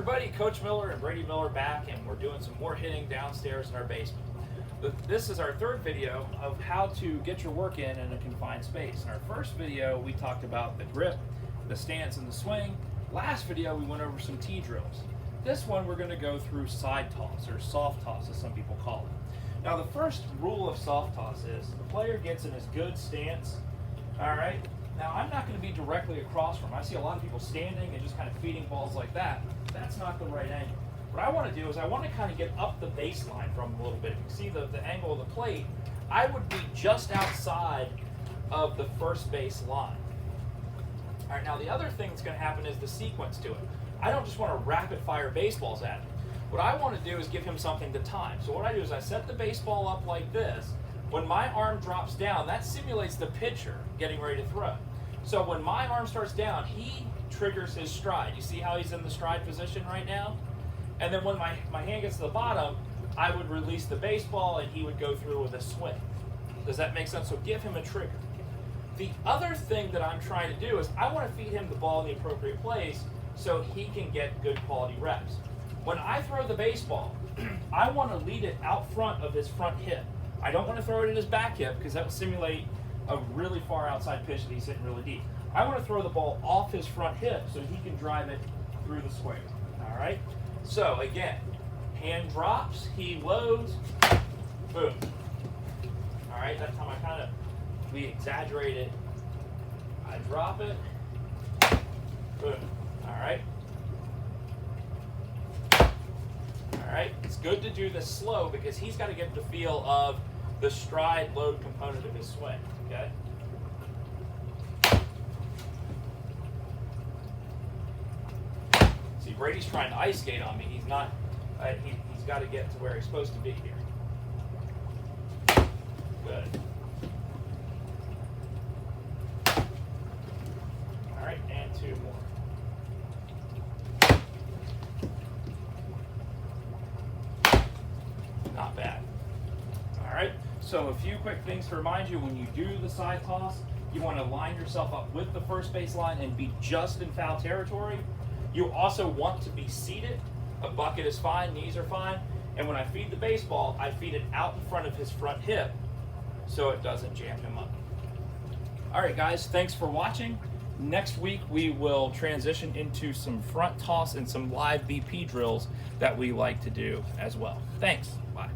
Everybody, Coach Miller and Brady Miller back, and we're doing some more hitting downstairs in our basement. This is our third video of how to get your work in a confined space. In our first video, we talked about the grip, the stance, and the swing. Last video, we went over some tee drills. This one, we're going to go through side toss, or soft toss, as some people call it. Now, the first rule of soft toss is the player gets in his good stance, all right? Now, I'm not going to be directly across from him. I see a lot of people standing and just kind of feeding balls like that. That's not the right angle. What I want to do is I want to kind of get up the baseline from him a little bit. If you see the angle of the plate, I would be just outside of the first base line. All right, now the other thing that's going to happen is the sequence to it. I don't just want to rapid fire baseballs at him. What I want to do is give him something to time. So what I do is I set the baseball up like this. When my arm drops down, that simulates the pitcher getting ready to throw. So when my arm starts down, he triggers his stride. You see how he's in the stride position right now? And then when my hand gets to the bottom, I would release the baseball and he would go through with a swing. Does that make sense? So give him a trigger. The other thing that I'm trying to do is I want to feed him the ball in the appropriate place so he can get good quality reps. When I throw the baseball, I want to lead it out front of his front hip. I don't want to throw it in his back hip because that will simulate a really far outside pitch that he's hitting really deep. I want to throw the ball off his front hip so he can drive it through the square. All right? So again, hand drops, he loads, boom. All right, that time we exaggerate it. I drop it, boom. All right? All right, it's good to do this slow because he's got to get the feel of the stride load component of his swing, okay? See, Brady's trying to ice skate on me. He's not, he's got to get to where he's supposed to be here. Good. All right, and two more. Not bad. All right, so a few quick things to remind you: when you do the side toss, you want to line yourself up with the first base line and be just in foul territory. You also want to be seated. A bucket is fine, knees are fine. And when I feed the baseball, I feed it out in front of his front hip so it doesn't jam him up. All right, guys, thanks for watching. Next week, we will transition into some front toss and some live BP drills that we like to do as well. Thanks. Bye.